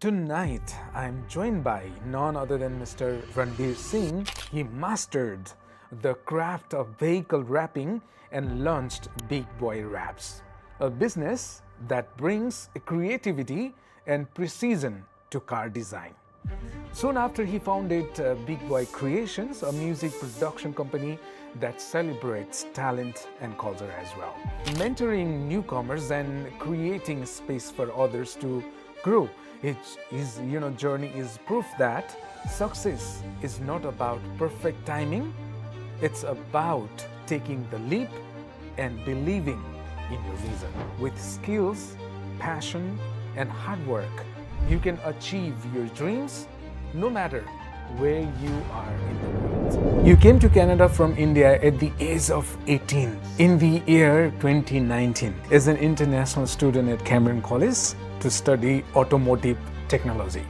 Tonight, I'm joined by none other than Mr. Ranveer Singh. He mastered the craft of vehicle wrapping and launched Big Boy Wraps, a business that brings creativity and precision to car design. Soon after, he founded Big Boy Creations, a music production company that celebrates talent and culture as well. Mentoring newcomers and creating space for others to grow. His journey is proof that success is not about perfect timing. It's about taking the leap and believing in your vision. With skills, passion, and hard work, you can achieve your dreams no matter where you are in the world. You came to Canada from India at the age of 18 in the year 2019 as an international student at Cambrian College to study Automotive Technology.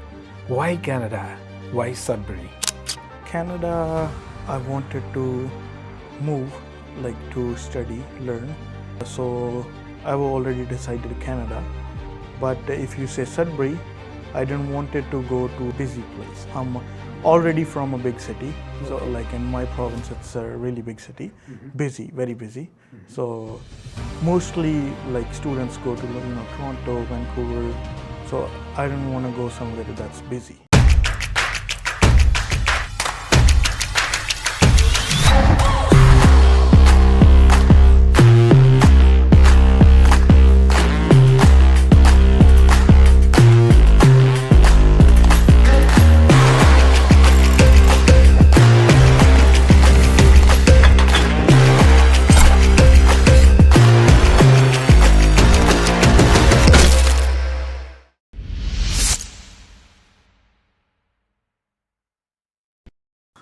Why Canada? Why Sudbury? Canada, I wanted to move, to study, learn. So I've already decided Canada. But if you say Sudbury, I didn't want it to go to a busy place. I'm already from a big city. So in my province, it's a really big city. Busy, very busy. So mostly students go to Toronto, Vancouver. So I didn't want to go somewhere that's busy.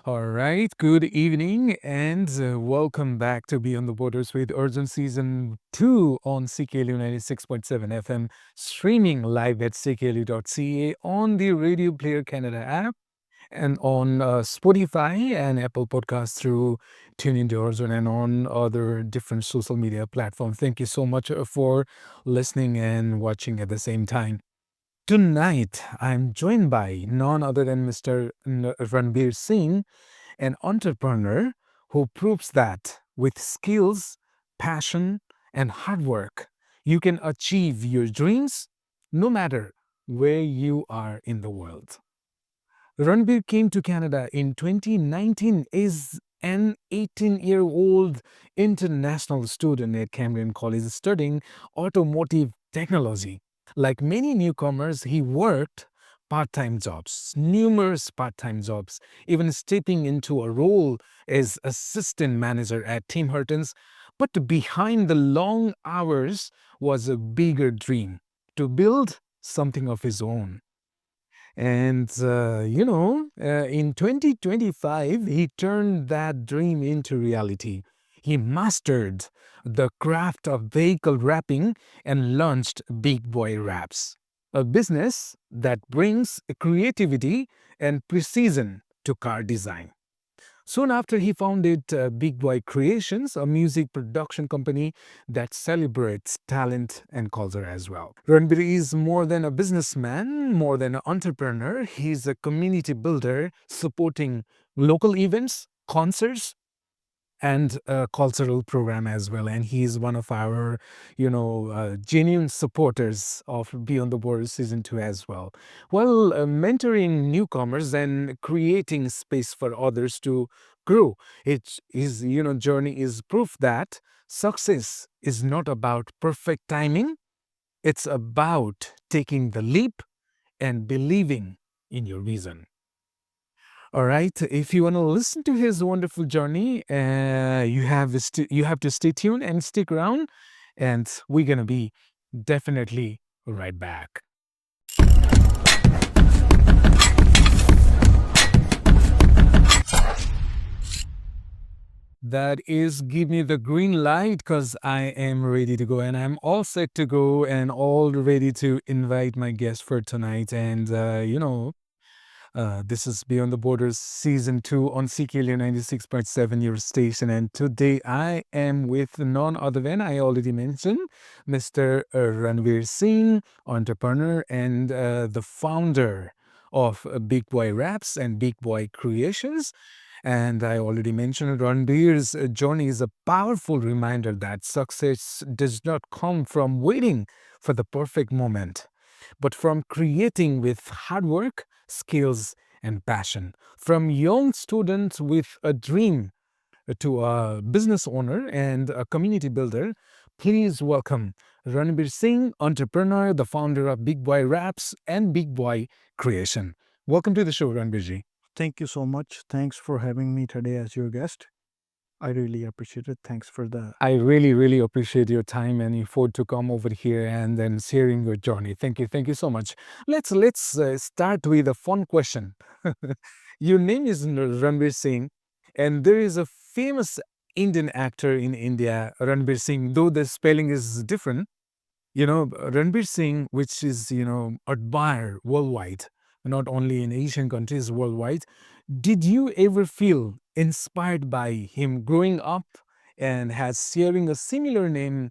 All right, good evening and welcome back to Beyond the Borders with Arjun Season 2 on CKLU 96.7 FM, streaming live at cklu.ca on the Radio Player Canada app and on Spotify and Apple Podcasts through TuneIn to Arjun and on other different social media platforms. Thank you so much for listening and watching at the same time. Tonight, I'm joined by none other than Mr. Ranveer Singh, an entrepreneur who proves that with skills, passion, and hard work, you can achieve your dreams no matter where you are in the world. Ranveer came to Canada in 2019 as an 18-year-old international student at Cambrian College studying Automotive Technology. Like many newcomers, he worked part-time jobs, numerous part-time jobs, even stepping into a role as assistant manager at Tim Hortons. But behind the long hours was a bigger dream, to build something of his own. And, in 2025, he turned that dream into reality. He mastered the craft of vehicle wrapping and launched Big Boy Wraps, a business that brings creativity and precision to car design. Soon after, he founded Big Boy Creations, a music production company that celebrates talent and culture as well. Ranveer is more than a businessman, more than an entrepreneur. He's a community builder supporting local events, concerts, and a cultural program as well. And he is one of our, genuine supporters of Beyond the Borders Season 2 as well. While mentoring newcomers and creating space for others to grow, his journey is proof that success is not about perfect timing. It's about taking the leap and believing in your vision. All right. If you want to listen to his wonderful journey, you have to stay tuned and stick around, and we're gonna be definitely right back. That is, give me the green light because I am ready to go and I'm all set to go and all ready to invite my guest for tonight. And This is Beyond the Borders Season 2 on CKLU 96.7, your station. And today I am with none other than, I already mentioned, Mr. Ranveer Singh, entrepreneur and the founder of Big Boy Raps and Big Boy Creations. And I already mentioned Ranbir's journey is a powerful reminder that success does not come from waiting for the perfect moment, but from creating with hard work, skills, and passion. From young students with a dream to a business owner and a community builder, please welcome Ranveer Singh, entrepreneur, the founder of Big Boy Raps and Big Boy Creation. Welcome to the show, Ranveerji. Thank you so much. Thanks for having me today as your guest. I really appreciate it. Thanks for the. I really, really appreciate your time and effort to come over here and then sharing your journey. Thank you so much. Let's start with a fun question. Your name is Ranveer Singh, and there is a famous Indian actor in India, Ranveer Singh. Though the spelling is different, Ranveer Singh, which is admired worldwide, not only in Asian countries, worldwide. Did you ever feel inspired by him growing up, and has sharing a similar name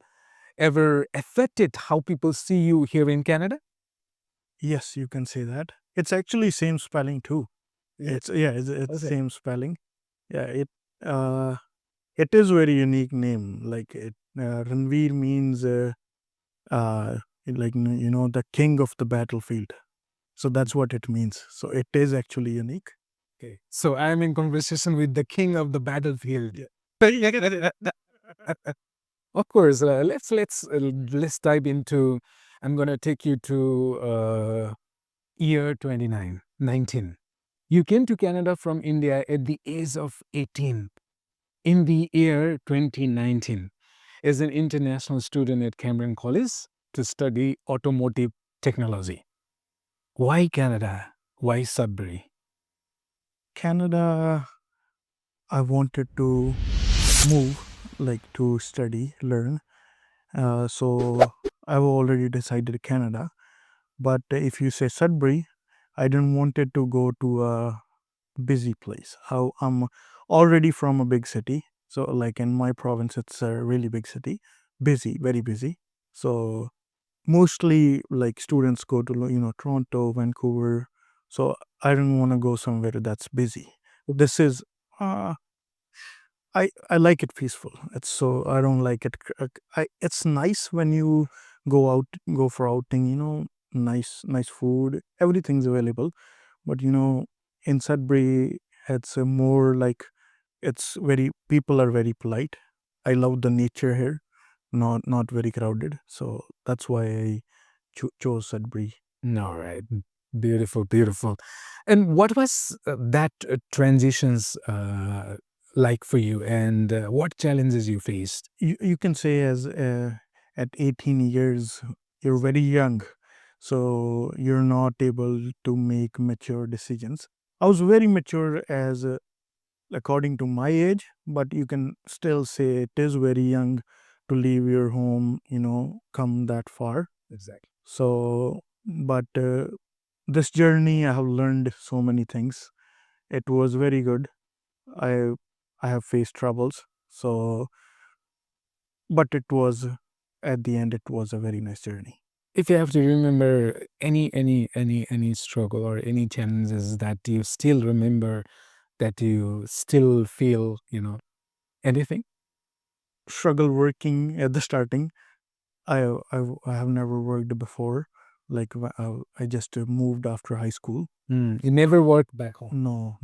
ever affected how people see you here in Canada? Yes, you can say that. It's actually same spelling too. Yeah. It's Okay. same spelling. Yeah, uh it is very unique name. Like Ranveer means the king of the battlefield. So that's what it means. So it is actually unique. Okay. So I'm in conversation with the king of the battlefield. Yeah. Of course, let's dive into. I'm gonna take you to year 19. You came to Canada from India at the age of 18 in the year 2019 as an international student at Cambrian College to study automotive technology. Why Canada? Why Sudbury? Canada, I wanted to move, like to study, learn. So I've already decided Canada. But if you say Sudbury, I didn't want it to go to a busy place. I'm already from a big city. So like in my province, it's a really big city, busy, very busy. So mostly like students go to Toronto, Vancouver. So I don't want to go somewhere that's busy. This is uh, I like it peaceful. It's so I don't like it. It's nice when you go out, go for outing. Nice food. Everything's available. But in Sudbury, it's a more like it's very people are very polite. I love the nature here. Not very crowded. So that's why I chose Sudbury. All right. Beautiful, beautiful. And what was that transitions like for you, and what challenges you faced? You can say as at 18 years you're very young, so you're not able to make mature decisions. I was very mature as according to my age, but you can still say it is very young to leave your home, come that far. Exactly. So but this journey I have learned so many things. It was very good. I i have faced troubles, so but it was at the end it was a very nice journey. If you have to remember any struggle or any challenges that you still remember, that you still feel, anything? Struggle working at the starting. I have never worked before, like I just moved after high school. You never worked back home. No,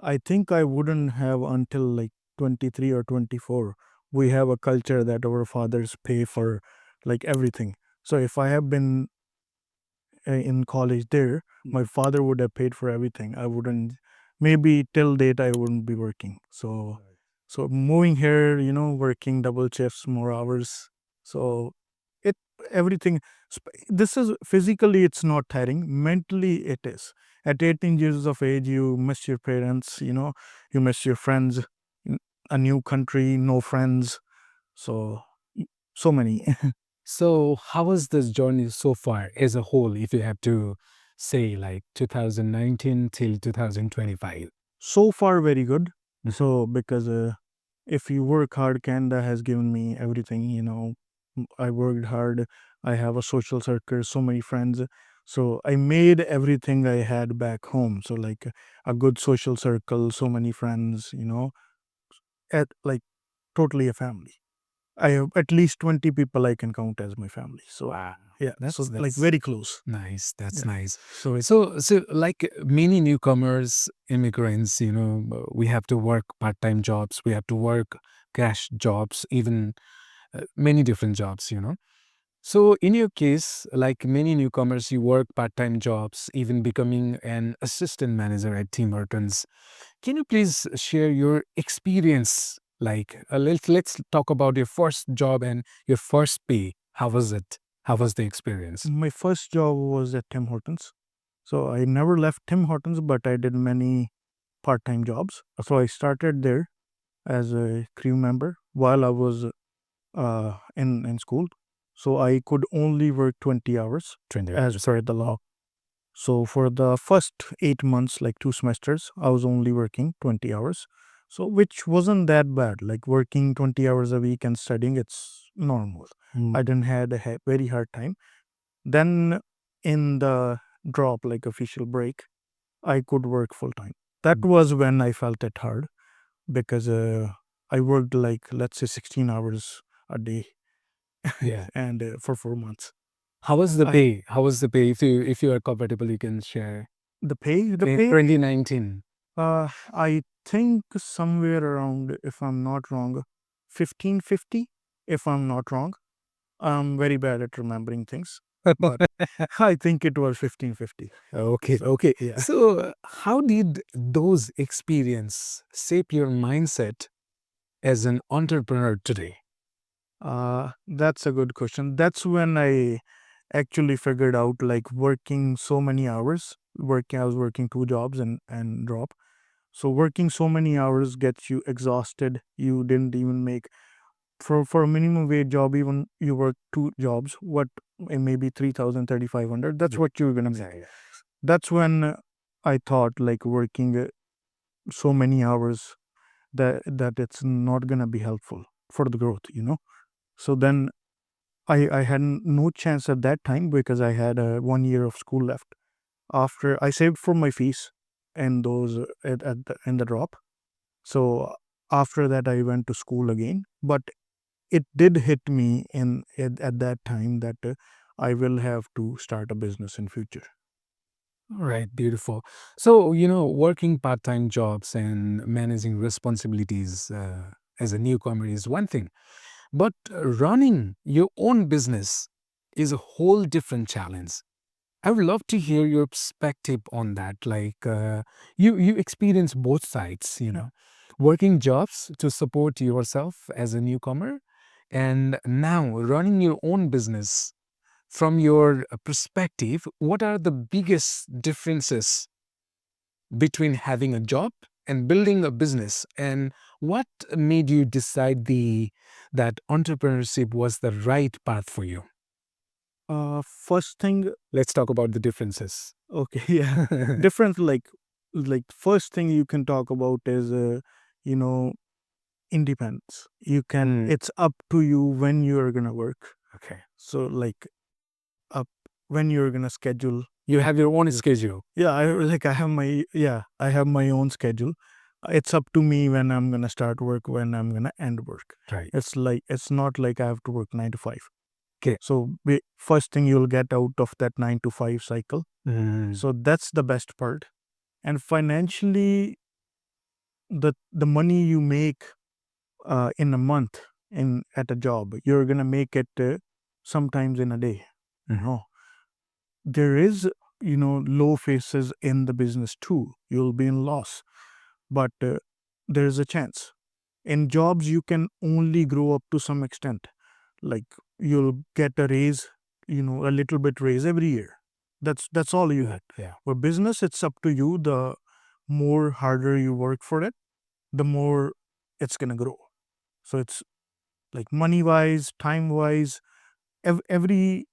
I think I wouldn't have until like 23 or 24. We have a culture that our fathers pay for like everything. So if I have been in college there, my father would have paid for everything. I wouldn't, maybe till date I wouldn't be working. So moving here, working double shifts, more hours. So it everything. This is physically it's not tiring. Mentally it is. At 18 years of age, you miss your parents. You miss your friends. A new country, no friends. So so many. So, how was this journey so far as a whole, if you have to say like 2019 till 2025? So far, very good. So because if you work hard, Canada has given me everything. I worked hard. I have a social circle, so many friends. So I made everything I had back home. So like a good social circle, so many friends. At like totally a family. I have at least 20 people I can count as my family. So Wow. yeah, That's so like that's very close. nice. That's Yeah. nice. So it So like many newcomers, immigrants, we have to work part-time jobs, we have to work cash jobs, even many different jobs. So in your case, like many newcomers, you work part-time jobs, even becoming an assistant manager at Tim Hortons. Can you please share your experience? Like, let's talk about your first job and your first pay. How was it? How was the experience? my first job was at Tim Hortons. So I never left Tim Hortons, but I did many part-time jobs. So I started there as a crew member while I was in school. So I could only work 20 hours 20 as hours. per the law. So for the first 8 months, like 2 semesters, I was only working 20 hours. So which wasn't that bad. Like working 20 hours a week and studying, it's normal. Mm, I didn't had a very hard time. Then in the drop, like official break, I could work full time. That mm, was when I felt it hard because I worked like let's say 16 hours a day yeah. and for 4 months. How was the I pay? How was the pay? If you are comfortable, you can share. the In pay 2019. I think somewhere around, if I'm not wrong, 1550. If I'm not wrong, I'm very bad at remembering things, but I think it was 1550. Okay, So okay. yeah. So, how did those experience shape your mindset as an entrepreneur today? That's a good question. That's when I actually figured out like working so many hours. I was working two jobs and drop. So working so many hours gets you exhausted. You didn't even make for a minimum wage job. Even you work two jobs. What maybe 3,000, 3,500. That's Yeah, what you're gonna make. yeah, yeah. That's when I thought like working so many hours that it's not gonna be helpful for the growth. So then I had no chance at that time because I had 1 year of school left. After I saved for my fees and those in the drop. So after that, I went to school again. But it did hit me at that time that I will have to start a business in future. All right, beautiful. So, working part-time jobs and managing responsibilities as a newcomer is one thing, but running your own business is a whole different challenge. I would love to hear your perspective on that. Like, you experience both sides, Yeah. working jobs to support yourself as a newcomer, and now running your own business. From your perspective, what are the biggest differences between having a job and building a business? And what made you decide that entrepreneurship was the right path for you? First thing, Let's talk about the differences. okay, yeah, different. Like first thing you can talk about is you know independence. You can. Mm, It's up to you when you are gonna work. okay. So like up when you're gonna schedule. You have your own Yes. schedule. Yeah, I have my own schedule. It's up to me when I'm gonna start work, when I'm gonna end work. Right. It's not like I have to work 9 to 5. Okay. So first thing you'll get out of that 9 to 5 cycle. Mm, So that's the best part. And financially, the money you make in a month in at a job, you're gonna make it sometimes in a day. mhm. No, there is low phases in the business too. You'll be in loss, but there's a chance. In jobs, you can only grow up to some extent. Like you'll get a raise, a little bit raise every year. That's all you get. Yeah. For business, it's up to you. The more harder you work for it, the more it's gonna grow. So it's like money wise, time wise, every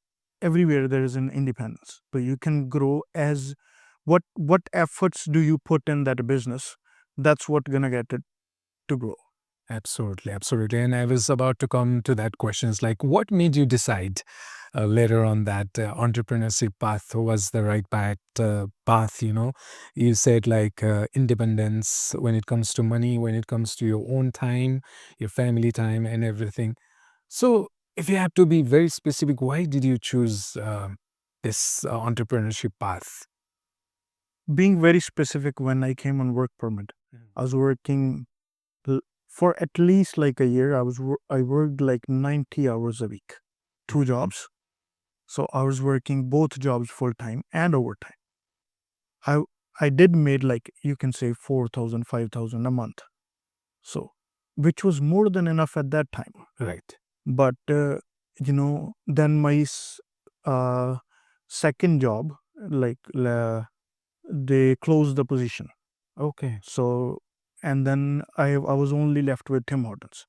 everywhere there is an independence. So you can grow as what efforts do you put in that business? That's what gonna get it to grow. Absolutely, absolutely. And I was about to come to that question. It's like, what made you decide later on that entrepreneurship path was the right path? You said like independence when it comes to money, when it comes to your own time, your family time, and everything. So, if you have to be very specific, why did you choose this entrepreneurship path? Being very specific, when I came on work permit, I was working l- for at least like a year. I worked like 90 hours a week, two jobs. So I was working both jobs full time and overtime. I I did made like you can say 4,000, 5,000 a month. So which was more than enough at that time. Right. But then my uh, second job, like they closed the position. Okay. So and then I was only left with Tim Hortons.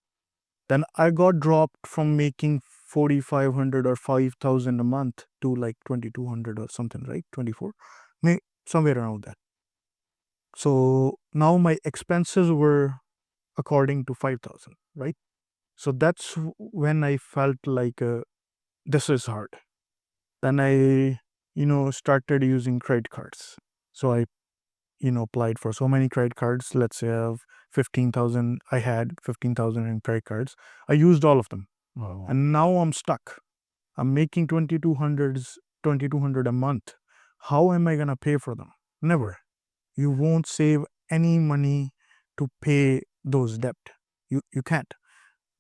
Then I got dropped from making 4,500 or 5,000 a month to like 2,200 or something, right? 24, somewhere around that. So now my expenses were according to 5,000, right? So that's when I felt like this is hard. Then I, started using credit cards. So I, applied for so many credit cards. Let's say I have 15,000. I had 15,000 in credit cards. I used all of them. Wow. And now I'm stuck. I'm making 2,200 a month. How am I going to pay for them? Never. You won't save any money to pay those debt. You can't,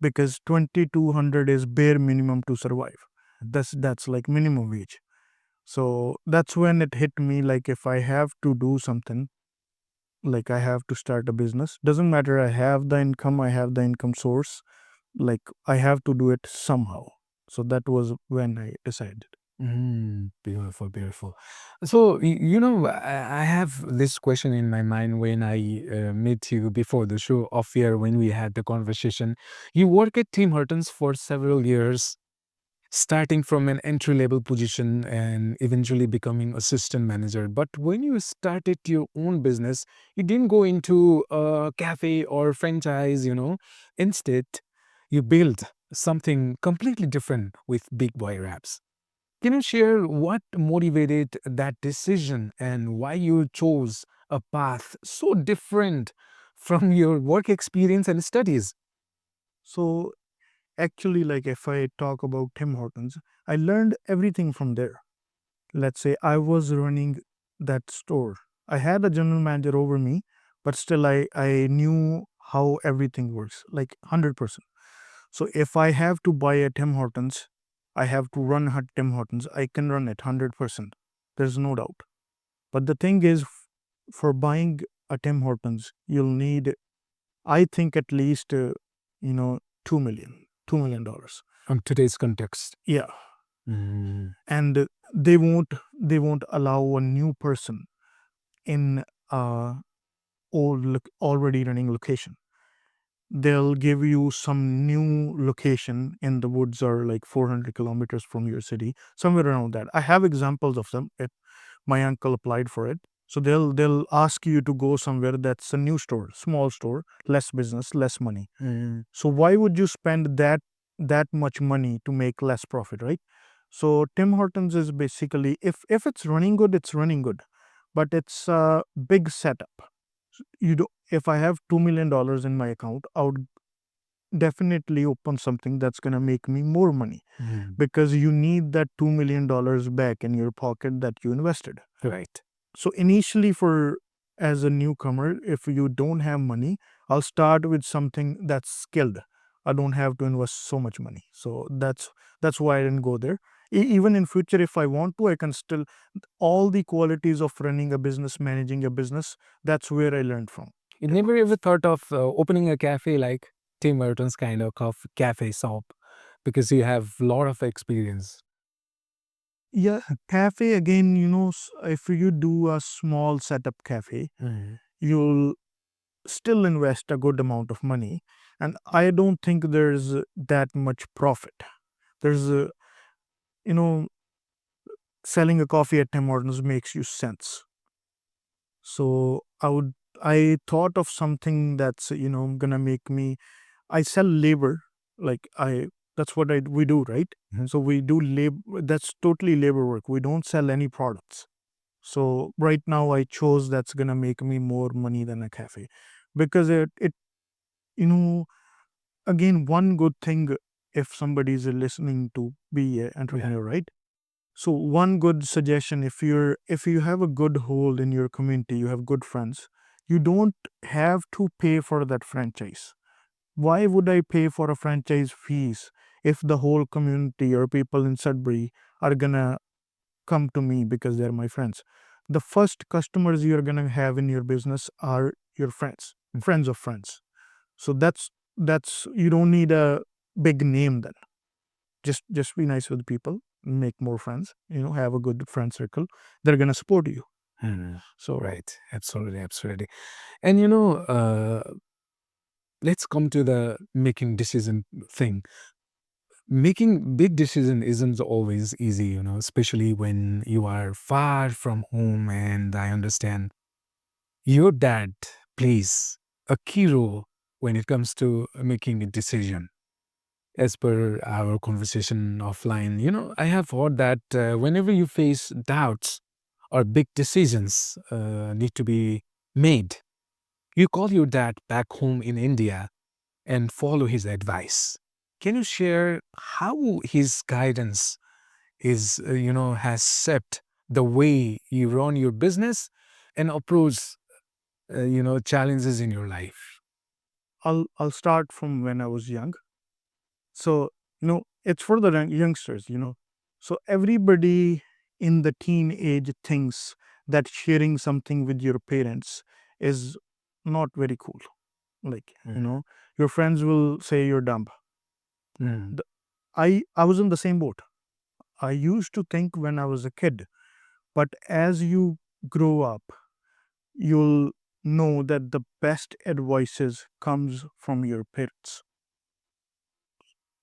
because 2,200 is bare minimum to survive. That's like minimum wage. So that's when it hit me, like if I have to do something, like I have to start a business, doesn't matter, I have the income source, like I have to do it somehow. So that was when I decided. Beautiful, beautiful. So, I have this question in my mind when I met you before the show off air when we had the conversation. You work at Tim Hortons for several years, starting from an entry level position and eventually becoming assistant manager. But when you started your own business, you didn't go into a cafe or franchise. Instead, you built something completely different with big boy raps. Can you share what motivated that decision and why you chose a path so different from your work experience and studies? So actually, like if I talk about Tim Hortons, I learned everything from there. Let's say I was running that store. I had a general manager over me, but still I knew how everything works, like 100%. So if I have to buy a Tim Hortons, I have to run a Tim Hortons, I can run it 100%. There's no doubt. But the thing is, for buying a Tim Hortons, you'll need, I think, at least, you know, 2 million, $2 million. On today's context. Yeah. Mm. And they won't allow a new person in already running location. They'll give you some new location in the woods or like 400 kilometers from your city, somewhere around that. I have examples of them. My uncle applied for it. So they'll ask you to go somewhere that's a new store, small store, less business, less money. So why would you spend that much money to make less profit, right? So Tim Hortons is basically, if it's running good, it's running good, but it's a big setup. You do If I have $2 million in my account, I would definitely open something that's gonna make me more money, because you need that $2 million back in your pocket that you invested. Right. So initially, for as a newcomer, if you don't have money, I'll start with something that's skilled. I don't have to invest so much money. So that's why I didn't go there. Even in future, if I want to, I can still, all the qualities of running a business, managing a business. That's where I learned from. You never ever thought of opening a cafe like Tim Hortons kind of cafe shop because you have a lot of experience. Yeah, cafe again. If you do a small setup cafe, you'll still invest a good amount of money, and I don't think there's that much profit. There's a, you know selling a coffee at Tim Hortons makes you sense. So I thought of something that's gonna make me. I sell labor, like I that's what we do, right? Mhm. So we do labor. That's totally labor work. We don't sell any products. So right now I chose that's gonna make me more money than a cafe, because it you know again, one good thing, if somebody is listening to be an Yeah. entrepreneur, right? So one good suggestion, if you have a good hold in your community, you have good friends, you don't have to pay for that franchise. Why would I pay for a franchise fees if the whole community or people in Sudbury are gonna come to me because they're my friends? The first customers you're gonna have in your business are your friends, friends of friends. So that's you don't need a big name then. Just be nice with people, make more friends, have a good friend circle. They're gonna support you. Mhm. So Right. Absolutely. Absolutely. And let's come to the making decision thing. Making big decision isn't always easy, especially when you are far from home. And I understand your dad plays a key role when it comes to making a decision. As per our conversation offline, I have heard that whenever you face doubts or big decisions need to be made, you call your dad back home in India and follow his advice. Can you share how his guidance has shaped the way you run your business and approach, challenges in your life? I'll start from when I was young. So it's for the youngsters. So everybody in the teenage thinks that sharing something with your parents is not very cool. Like your friends will say you're dumb. Mm. The- I was in the same boat. I used to think when I was a kid, but as you grow up, you'll know that the best advices comes from your parents.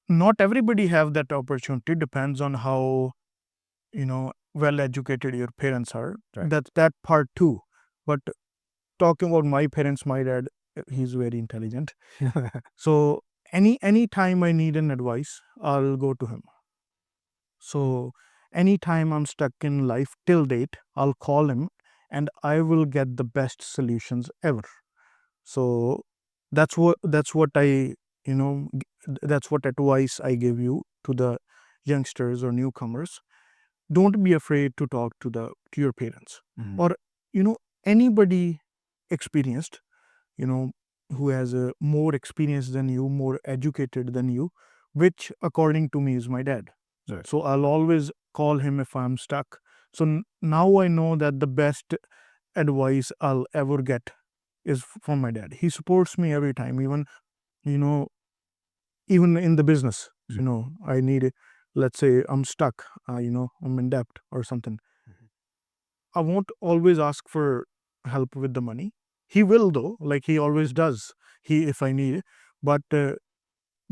Not everybody have that opportunity, depends on how well educated your parents are. Right. That part too. But talking about my parents, my dad, he's very intelligent. So any time I need an advice, I'll go to him. So anytime I'm stuck in life till date, I'll call him and I will get the best solutions ever. So that's what that's what advice I give you to the youngsters or newcomers. Don't be afraid to talk to your parents, Mhm. or you know anybody experienced, you know who has a more experience than you, more educated than you, which according to me is my dad. Right. So I'll always call him if I'm stuck. So now I know that the best advice I'll ever get is from my dad. He supports me every time, you know even in the business. I need it. Let's say I'm stuck, I'm in debt or something. I won't always ask for help with the money. He will, though, like he always does. He If I need it. But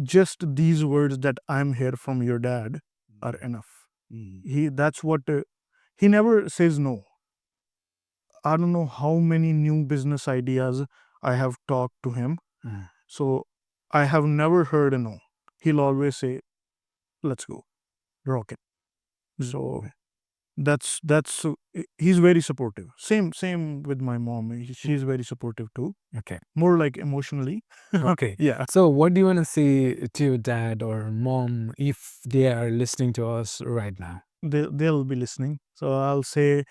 just these words that I'm here from your dad are enough. He That's what he never says no. I don't know how many new business ideas I have talked to him. Mm. So I have never heard a no. He'll always say, "Let's go, rock it." So he's very supportive. Same with my mom. She's very supportive too. Okay. More like emotionally. Okay. Yeah, So, what do you want to say to your dad or mom if they are listening to us right now? they'll be listening. So I'll say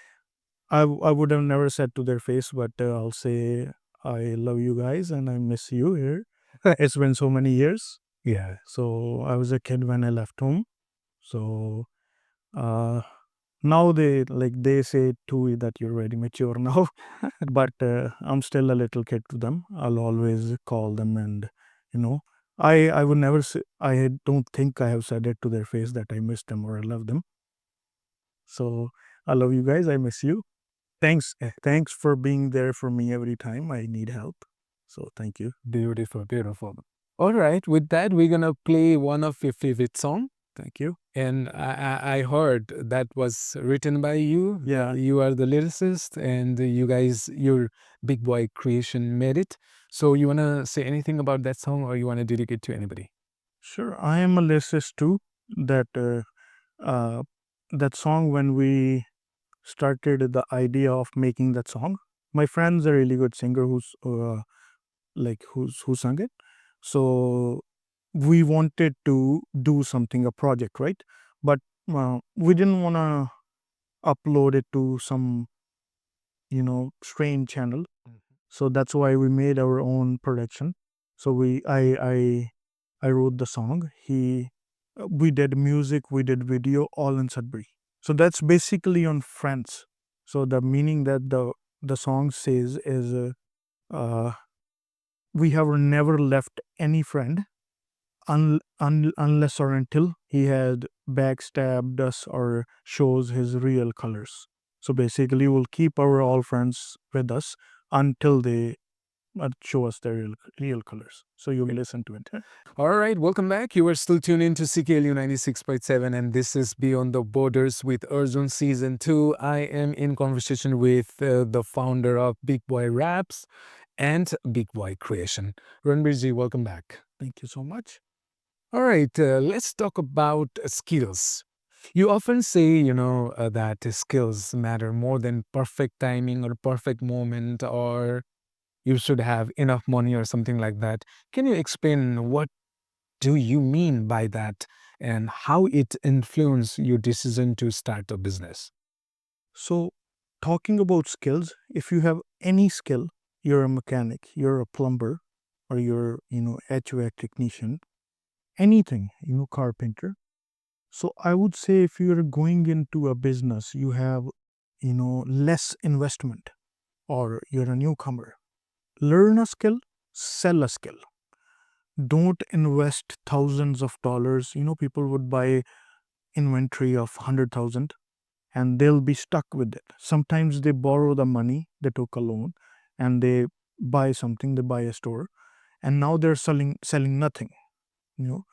I would have never said to their face, but I'll say I love you guys and I miss you here. It's been so many years. Yeah. So I was a kid when I left home. So uh, now they say too that you're very mature now. But I'm still a little kid to them. I'll always call them, and you know, I would never say. I don't think I have said it to their face that I miss them or I love them. So I love you guys. I miss you. Thanks for being there for me every time I need help. So thank you. Beautiful, beautiful. All right. With that, we're gonna play one of your favorite song. Thank you. And I heard that was written by you. Yeah. You are the lyricist, and you guys, your Big Boy creation made it. So you want to say anything about that song, or you want to dedicate to anybody? Sure. I am a lyricist too. That uh, that song, when we started the idea of making that song, my friend's a really good singer who sung it. So we wanted to do something, a project, right? But we didn't want to upload it to some strange channel. So that's why we made our own production. So I wrote the song. He We did music, we did video, all in Sudbury. So that's basically on friends. So the meaning that the song says is uh, we have never left any friend unless or until he had backstabbed us or shows his real colors. So basically, we'll keep our all friends with us until they show us their real colors. So you listen to it. All right, welcome back. You are still tuned in to CKLU 96.7, and this is Beyond the Borders with Arjun Season 2. I am in conversation with the founder of Big Boy Raps and Big Boy Creation. Ranveer ji, welcome back. Thank you so much. All right, let's talk about skills. You often say, that skills matter more than perfect timing or perfect moment, or you should have enough money or something like that. Can you explain what do you mean by that and how it influenced your decision to start a business? So, talking about skills, if you have any skill, you're a mechanic, you're a plumber, or you're HVAC technician, anything, carpenter. So I would say if you're going into a business, you have, less investment, or you're a newcomer. Learn a skill, sell a skill. Don't invest thousands of dollars. People would buy inventory of 100,000 and they'll be stuck with it. Sometimes they borrow the money, they took a loan, and they buy something, they buy a store, and now they're selling nothing. You know,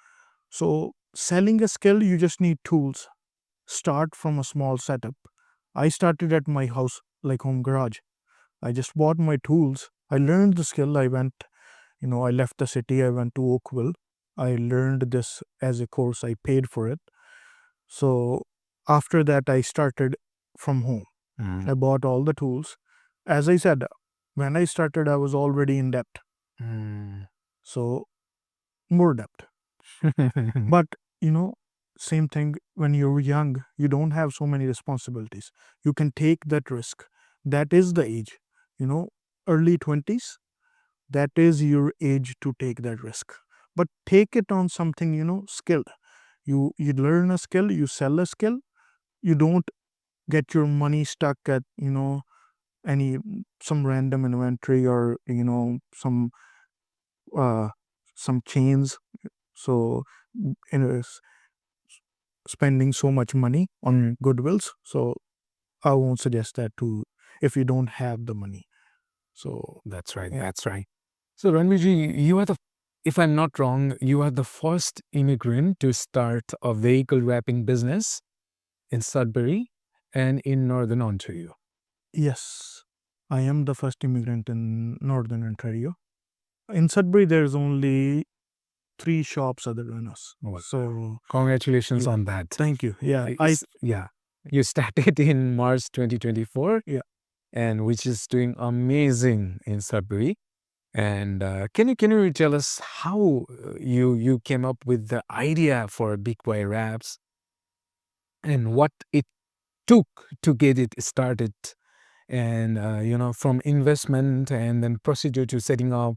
so selling a skill, you just need tools. Start from a small setup. I started at my house, like home garage. I just bought my tools. I learned the skill. I left the city. I went to Oakville. I learned this as a course. I paid for it. So after that, I started from home. I bought all the tools. As I said, when I started, I was already in debt. So more debt. But, same thing when you're young, you don't have so many responsibilities. You can take that risk. That is the age, early 20s. That is your age to take that risk. But take it on something, skilled. You learn a skill, you sell a skill. You don't get your money stuck at, any some random inventory or, uh, some chains. So, you know, spending so much money on goodwills. So I won't suggest that to if you don't have the money. So That's right. yeah. That's right. So, Ranviji, you are if I'm not wrong, you are the first immigrant to start a vehicle wrapping business in Sudbury and in Northern Ontario. Yes, I am the first immigrant in Northern Ontario. In Sudbury, there's only 3 shops other than us. Well, So congratulations yeah. on that. Thank you. Yeah, Yeah. You started in March 2024. Yeah. And which is doing amazing in Sudbury. And can you tell us how you came up with the idea for Big Boy Raps and what it took to get it started, and from investment and then procedure to setting up,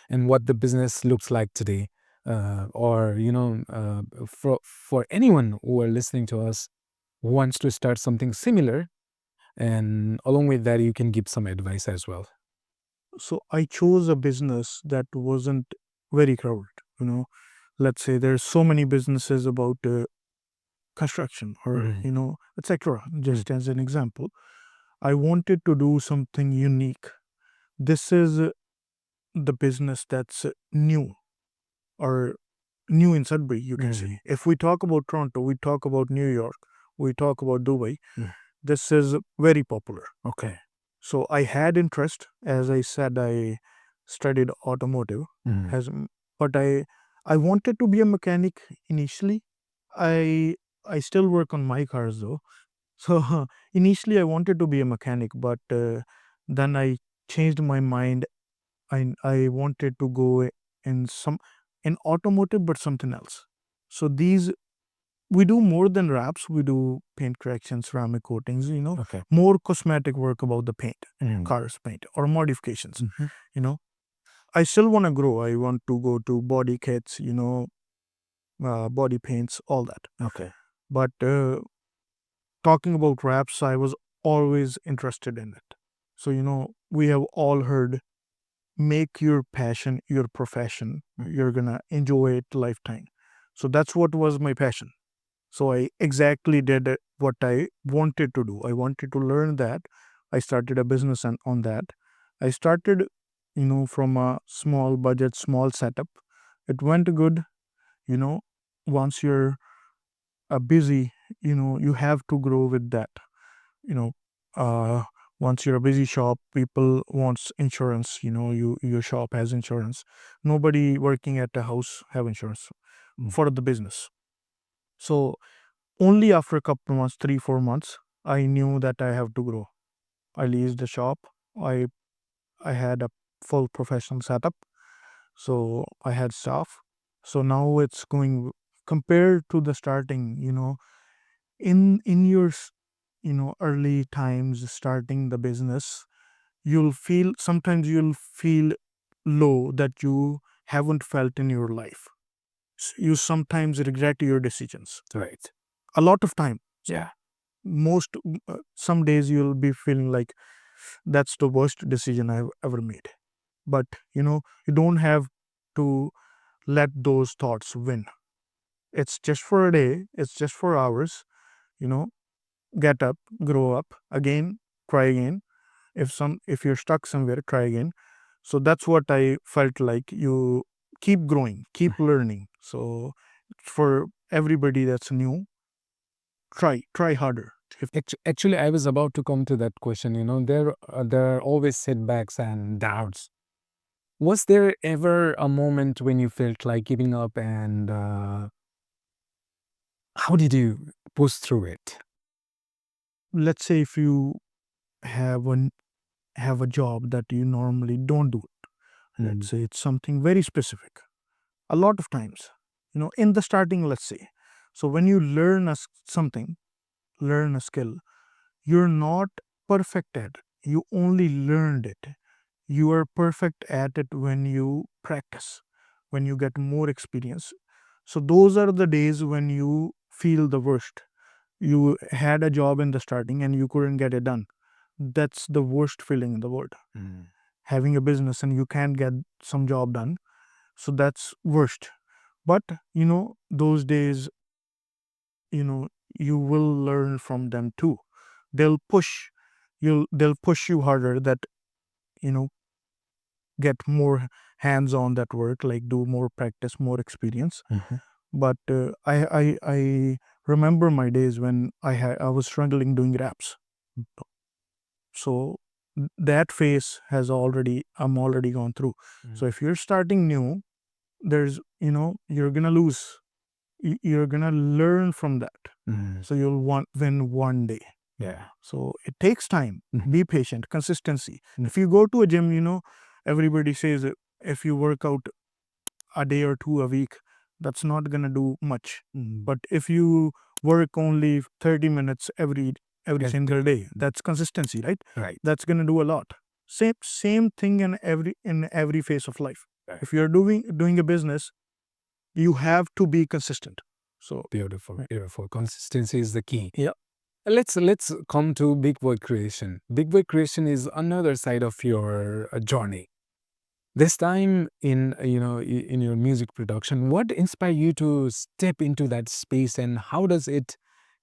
and what the business looks like today, or for anyone who are listening to us who wants to start something similar, and along with that you can give some advice as well. So I chose a business that wasn't very crowded. Let's say there's so many businesses about construction or etc. Just as an example, I wanted to do something unique. This is the business that's new, or new in Sudbury, you can say. If we talk about Toronto, we talk about New York, we talk about Dubai. This is very popular. Okay. So I had interest. As I said, I studied automotive, as but I wanted to be a mechanic initially. I I still work on my cars though. So initially I wanted to be a mechanic, but then I changed my mind. I wanted to go in automotive, but something else. So these we do more than wraps. We do paint corrections, ceramic coatings. Okay. More cosmetic work about the paint, Mm. cars paint, or modifications. You know, I still want to grow. I want to go to body kits. Body paints, all that. Okay. But talking about wraps, I was always interested in it. So we have all heard, make your passion your profession. You're gonna enjoy it lifetime. So that's what was my passion. So I exactly did what I wanted to do. I wanted to learn that. I started a business on that. I started, from a small budget, small setup. It went good. You know, once you're busy, you have to grow with that. You know, uh, Once you're a busy shop, people wants insurance. Your shop has insurance. Nobody working at a house have insurance for the business. So only after a couple of months, 3-4 months, I knew that I have to grow. I leased the shop. I I had a full professional setup. So I had staff. So now it's going compared to the starting. In your early times starting the business, you'll feel low that you haven't felt in your life. You sometimes regret your decisions. Right. A lot of time. Yeah. Most Some days you'll be feeling like that's the worst decision I've ever made. But you don't have to let those thoughts win. It's just for a day, it's just for hours. you know get up, grow up again, try again. If you're stuck somewhere, try again. So that's what I felt like. You keep growing, keep learning. So for everybody that's new, try harder. If Actually, I was about to come to that question. There are always setbacks and doubts. Was there ever a moment when you felt like giving up, and how did you push through it? let's say if you have a job that you normally don't do it. Let's say it's something very specific. A lot of times, in the starting, let's say. So when you learn a skill, you're not perfect at it. You only learned it. You are perfect at it when you practice, when you get more experience. So those are the days when you feel the worst. You had a job in the starting and you couldn't get it done. That's the worst feeling in the world. Having a business and you can't get some job done. So that's worst. But those days, you will learn from them too. They'll push they'll push you harder, that you know get more hands on that work, like do more practice, more experience. But I remember my days when I was struggling doing raps. So that phase I'm already gone through. So if you're starting new, there's you're gonna lose. You're gonna learn from that. So you'll win one day. Yeah. So it takes time. Be patient, consistency. If you go to a gym, everybody says if you work out a day or two a week, that's not gonna do much. But if you work only 30 minutes every Yes. single day, that's consistency, right? Right. That's gonna do a lot. Same thing in every phase of life. Right. If you're doing a business, you have to be consistent. So Beautiful. Beautiful. Consistency is the key. yeah. Let's come to big word creation. Big word creation is another side of your journey. This time in your music production, what inspired you to step into that space, and how does it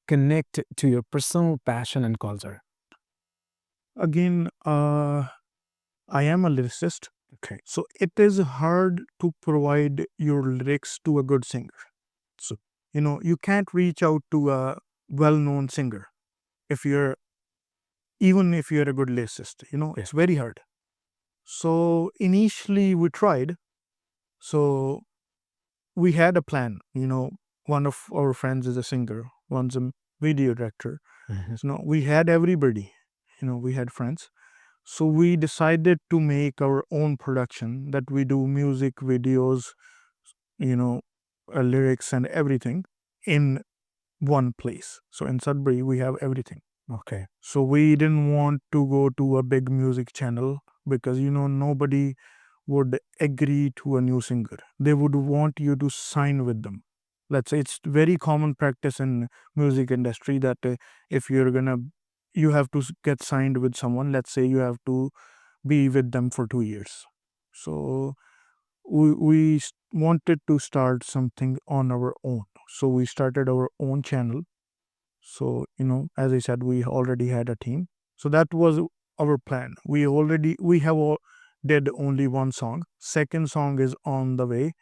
connect to your personal passion and culture? Again, I am a lyricist Okay. So it is hard to provide your lyrics to a good singer. So, you can't reach out to a well known singer if you're, even if you're a good lyricist, it's very hard. So initially we tried. So we had a plan, one of our friends is a singer, one's a video director. So we had everybody, we had friends. So we decided to make our own production, that we do music videos, you know, lyrics and everything in one place. So in Sudbury, we have everything. Okay. So we didn't want to go to a big music channel because, nobody would agree to a new singer. They would want you to sign with them. Let's say it's very common practice in music industry that if you have to get signed with someone. Let's say you have to be with them for 2 years. So we wanted to start something on our own. So we started our own channel. So, as I said, we already had a team. So that was our plan. We did only one song. Second song is on the way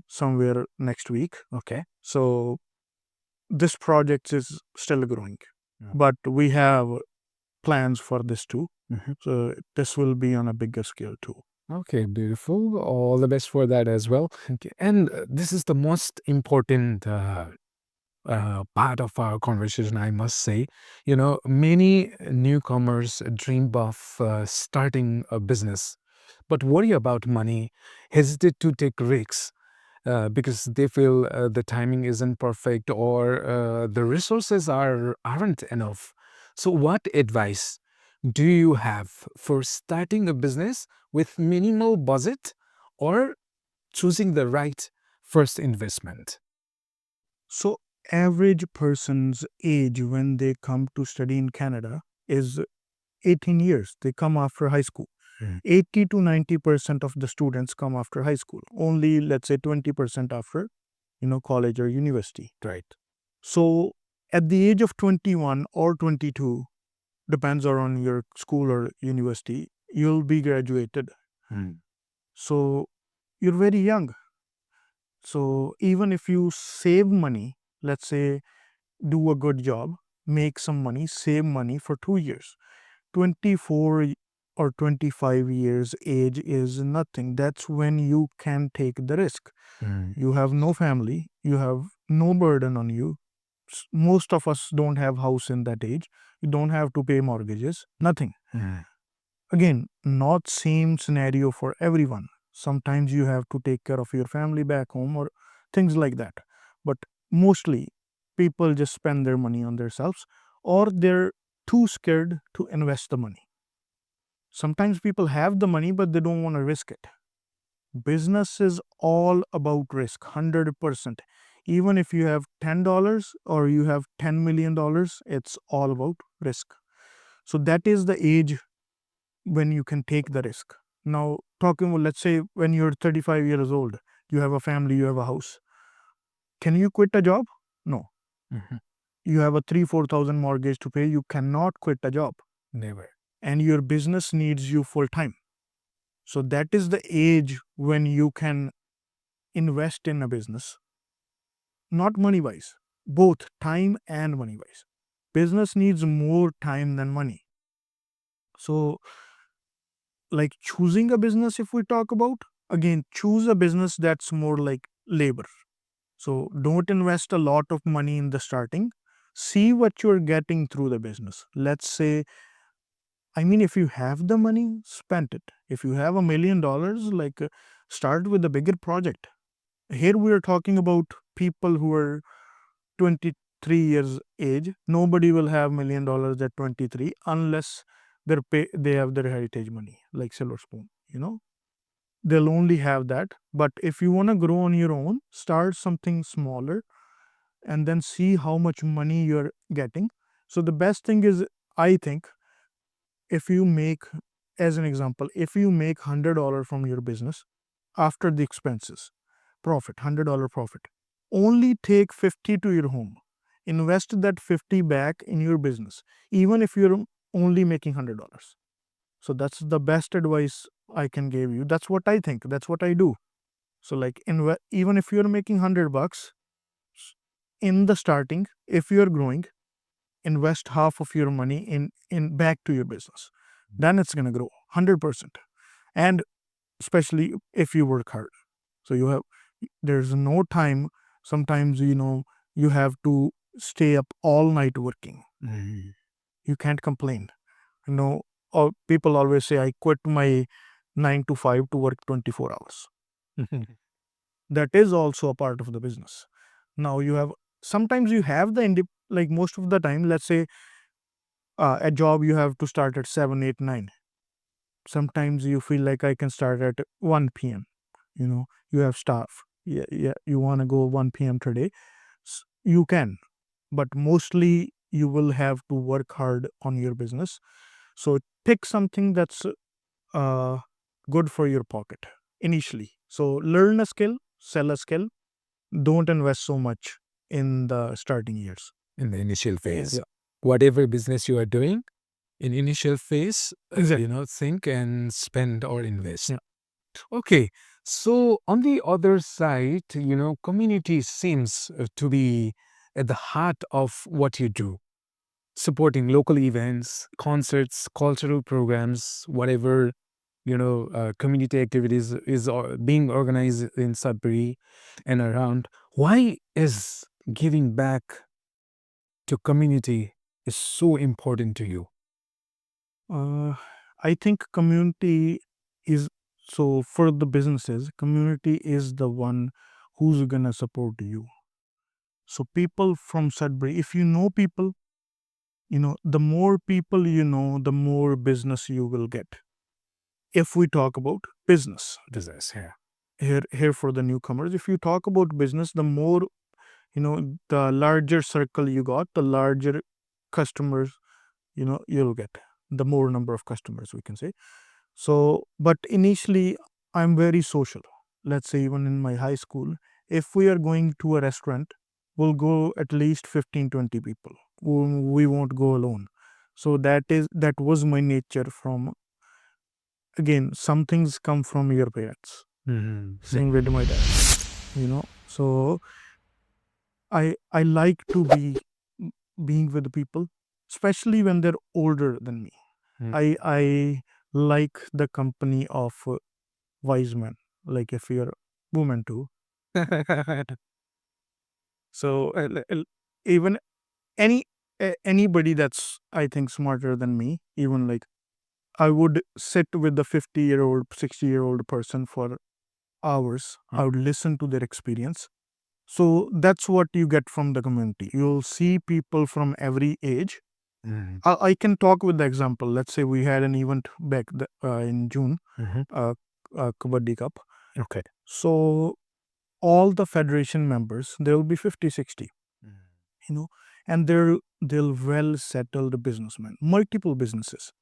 somewhere next week. Okay. So this project is still growing, Yeah. but we have plans for this too. Mhm. So this will be on a bigger scale too. Okay, beautiful. All the best for that as well. Okay. And this is the most important part of our conversation, I must say. Many newcomers dream of starting a business, but worry about money, hesitate to take risks because they feel the timing isn't perfect or the resources aren't enough. So, what advice do you have for starting a business with minimal budget or choosing the right first investment? So average person's age when they come to study in Canada is 18 years. They come after high school. 80 to 90% of the students come after high school. Only, let's say, 20% after, college or university. Right. So at the age of 21 or 22, depends on your school or university, you'll be graduated. So you're very young. So even if you save money, let's say, do a good job, make some money, save money for 2 years. 24 or 25 years age is nothing. That's when you can take the risk. You have no family, you have no burden on you. Most of us don't have house in that age. You don't have to pay mortgages, nothing. Again, not same scenario for everyone. Sometimes you have to take care of your family back home or things like that. But mostly people just spend their money on themselves, or they're too scared to invest the money. Sometimes people have the money but they don't want to risk it. Business is all about risk, 100%. Even if you have $10 or you have $10 million, it's all about risk. So that is the age when you can take the risk. Now, talking about, let's say, when you're 35 years old, you have a family, you have a house. Can you quit a job? No. You have a 3,000-4,000 mortgage to pay. You cannot quit a job. Never. And your business needs you full time. So that is the age when you can invest in a business. Not money wise, both time and money wise. Business needs more time than money. So, like choosing a business, if we talk about, again, choose a business that's more like labor. So don't invest a lot of money in the starting. See what you're getting through the business. Let's say, if you have the money, spend it. If you have $1 million, start with a bigger project. Here we are talking about people who are 23 years age. Nobody will have $1 million at 23 unless they have their heritage money, like Silver Spoon. They'll only have that. But if you want to grow on your own, start something smaller and then see how much money you're getting. So the best thing is, I think, if you make, as an example, if you make $100 from your business after the expenses, profit, $100 profit, only take 50 to your home. Invest that 50 back in your business, even if you're only making $100. So that's the best advice I can give you. That's what I think. That's what I do. So like even if you're making $100 in the starting, if you're growing, invest half of your money in back to your business. Then it's gonna grow 100%. And especially if you work hard. So there's no time. Sometimes you have to stay up all night working. You can't complain. You know, people always say I quit my 9 to 5 to work 24 hours. That is also a part of the business. Now sometimes you have like most of the time, let's say a job you have to start at 7, 8, 9. Sometimes you feel like I can start at 1 p.m. You have staff. Yeah, you want to go 1 p.m. today. You can, but mostly you will have to work hard on your business. So pick something that's uh, good for your pocket initially. So learn a skill, sell a skill. Don't invest so much in the starting years. In the initial phase. Yeah. Whatever business you are doing, in initial phase, Exactly. think and spend or invest. Yeah. Okay. So on the other side, community seems to be at the heart of what you do. Supporting local events, concerts, cultural programs, whatever, community activities is being organized in Sudbury and around. Why is giving back to community is so important to you? I think community is so for the businesses, community is the one who's gonna support you. So people from Sudbury, if you know people, the more people the more business you will get. If we talk about business, Business, yeah. here for the newcomers, if you talk about business, the more the larger circle you got, the larger customers you'll get, the more number of customers we can say. So but initially I'm very social. Let's say even in my high school, if we are going to a restaurant, we'll go at least 15-20 people. We won't go alone. So that was my nature from, again, some things come from your parents. Same with my dad. So I like to be being with the people, especially when they're older than me. I like the company of wise men. Like if you're woman too. So even anybody that's I think smarter than me, even like I would sit with the 50-year-old, 60-year-old person for hours. I would listen to their experience. So that's what you get from the community. You'll see people from every age. I can talk with the example. Let's say we had an event back in June, Kabaddi Cup. Okay. So all the federation members, there will be 50, 60, and they're well settled businessmen, multiple businesses.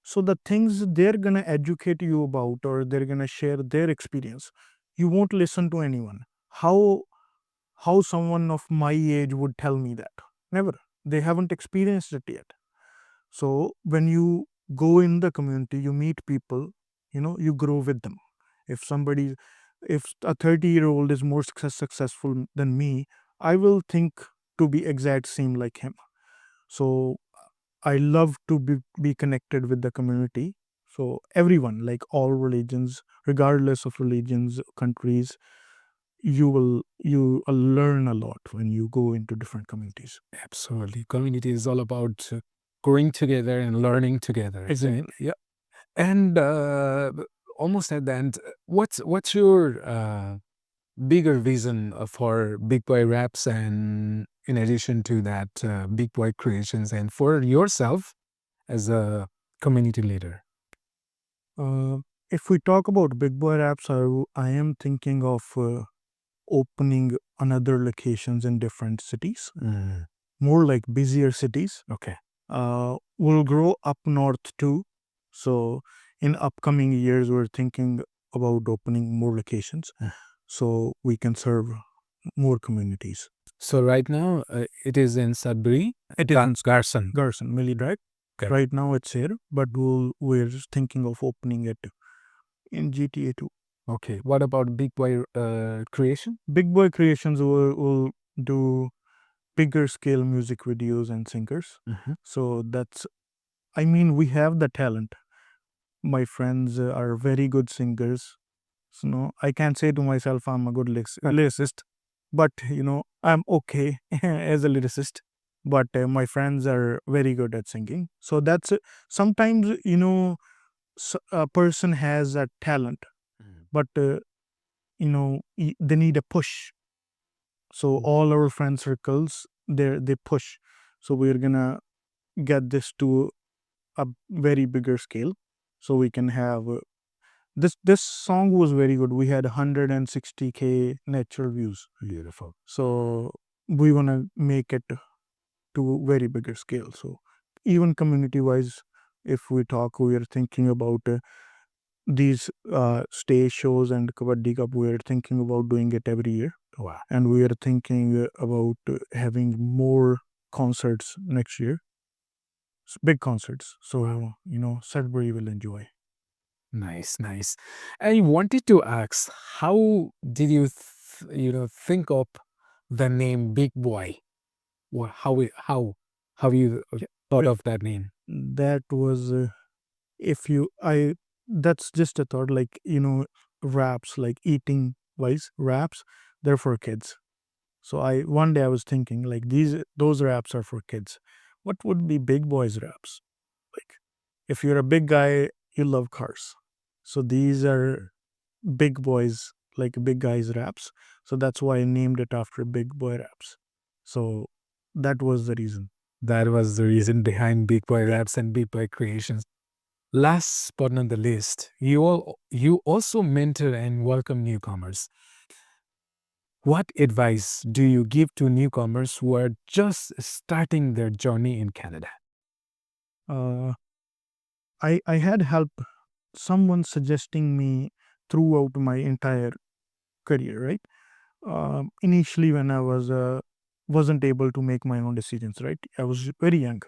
So the things they're gonna educate you about, or they're gonna share their experience, you won't listen to anyone. How someone of my age would tell me that? Never. They haven't experienced it yet. So when you go in the community, you meet people, you grow with them. If a 30-year-old is more successful than me, I will think to be exact same like him. So I love to be connected with the community. So everyone, like all religions, regardless of religions, countries, you learn a lot when you go into different communities. Absolutely. Community is all about growing together and learning together. Exactly. Yeah. And almost at the end, what's your bigger vision for Big Boy Raps, and in addition to that, Big Boy Creations, and for yourself as a community leader? If we talk about Big Boy Raps, I am thinking of opening another locations in different cities, more like busier cities. Okay. We'll grow up north too. So in upcoming years, we're thinking about opening more locations so we can serve more communities. So right now, it is in Sudbury. It is in Garson. Garson, Millie Drive. Okay. Right now it's here, but we're thinking of opening it in GTA 2. Okay. What about Big Boy Creation? Big Boy Creations will do bigger scale music videos and singers. So that's, I mean, we have the talent. My friends are very good singers. So no, I can't say to myself I'm a good lyricist, but I'm okay as a lyricist. But my friends are very good at singing. So that's sometimes a person has a talent, but they need a push. So all our friend circles, they push. So we're gonna get this to a very bigger scale, so we can have this song was very good. We had 160K natural views. Beautiful. So we want to make it to very bigger scale. So even community wise, if we talk, we are thinking about these stage shows and Kabaddi Cup. We are thinking about doing it every year. Wow. And we are thinking about having more concerts next year, big concerts. So Sudbury will enjoy. Nice, nice. I wanted to ask, how did you, think of the name Big Boy? How you thought of that name? That was if you I that's just a thought, like wraps, like eating wise wraps, they're for kids. So I one day I was thinking, like, those wraps are for kids. What would be big boys wraps? Like, if you're a big guy, you love cars, so these are big boys, like big guys wraps. So that's why I named it after Big Boy Wraps. So that was the reason. That was the reason behind Big Boy Raps and Big Boy Creations. Last but not the least, you also mentor and welcome newcomers. What advice do you give to newcomers who are just starting their journey in Canada? uh, I had help, someone suggesting me throughout my entire career, right? Initially, when I wasn't able to make my own decisions, right? I was very young.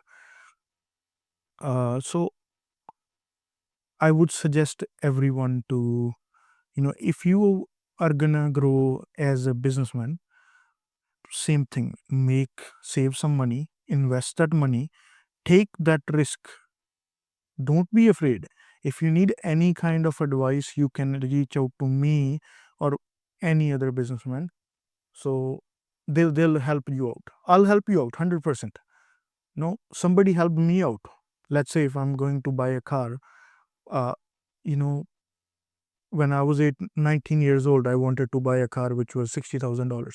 So I would suggest everyone to, if you are gonna grow as a businessman, same thing. Save some money, invest that money, take that risk. Don't be afraid. If you need any kind of advice, you can reach out to me or any other businessman. So they'll help you out. I'll help you out 100%. No, somebody helped me out. Let's say if I'm going to buy a car, uh, you know, when I was 19 years old, I wanted to buy a car which was $60,000.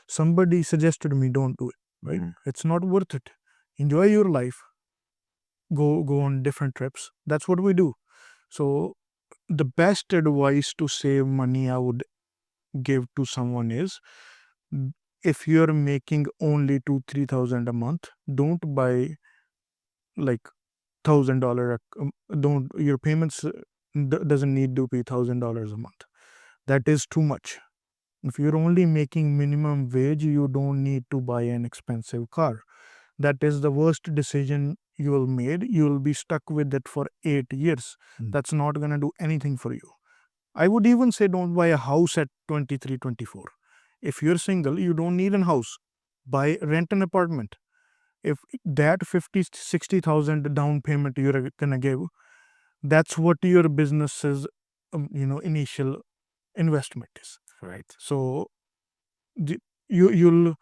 Somebody suggested me, don't do it, right? It's not worth it. Enjoy your life. Go on different trips. That's what we do. So the best advice to save money I would give to someone is, if you're making only 2-3 thousand a month, don't buy like $1,000. Don't Your payments doesn't need to be $1,000 a month. That is too much. If you're only making minimum wage, you don't need to buy an expensive car. That is the worst decision you will made. You will be stuck with it for 8 years. That's not gonna do anything for you. I would even say don't buy a house at 23, 24. If you're single, you don't need a house. Rent an apartment. If that 50, 60,000 down payment you're gonna give, that's what your business's initial investment is. Right. So you'll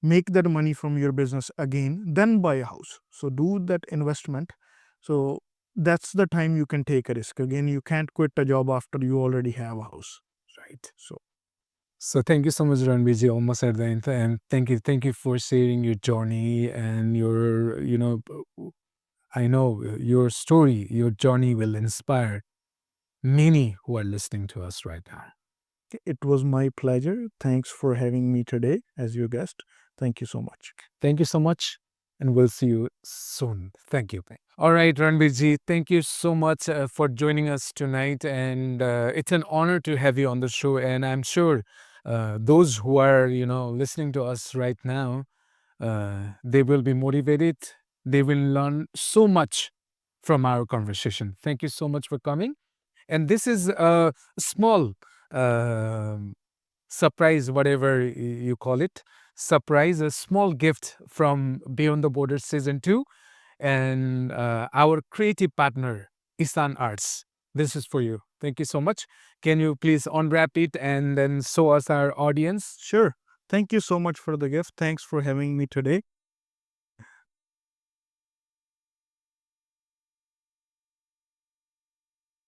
make that money from your business again, then buy a house. So do that investment. So that's the time you can take a risk. Again, you can't quit a job after you already have a house. Right. So thank you so much, Ranveer. Almost at the end, and thank you for sharing your journey and your, I know your story, your journey will inspire many who are listening to us right now. It was my pleasure. Thanks for having me today as your guest. Thank you so much. Thank you so much, and we'll see you soon. Thank you. All right, Ranveer, thank you so much for joining us tonight, and it's an honor to have you on the show. And I'm sure those who are, listening to us right now, they will be motivated. They will learn so much from our conversation. Thank you so much for coming. And this is a small surprise, whatever you call it, surprise, a small gift from Beyond the Borders Season 2 and our creative partner, Isan Arts. This is for you. Thank you so much. Can you please unwrap it and then show us our audience? Sure. Thank you so much for the gift. Thanks for having me today.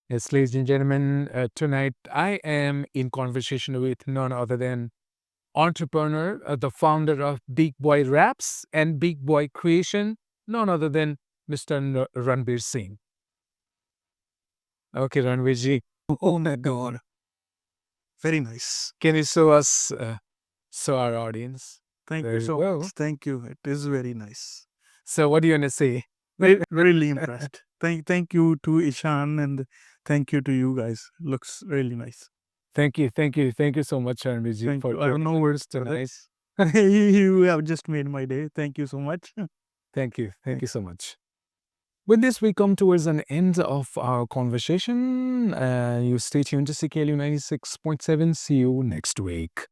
Yes, ladies and gentlemen, tonight I am in conversation with none other than entrepreneur, the founder of Big Boy Raps and Big Boy Creation, none other than Mr. Ranveer Singh. Okay, Ranveer ji, Oh my God. Very nice. can you show us, show our audience? Thank There you you so go. much. Thank you. It is very nice. So, what do you want to say? Really impressed. Thank you to Ishan and thank you to you guys. Looks really nice. Thank you so much, Ranveer ji, Thank for you. I have no words so for nice. this. You have just made my day. Thank you so much. Thank you so much. With this, we come towards an end of our conversation. You stay tuned to CKLU 96.7. See you next week.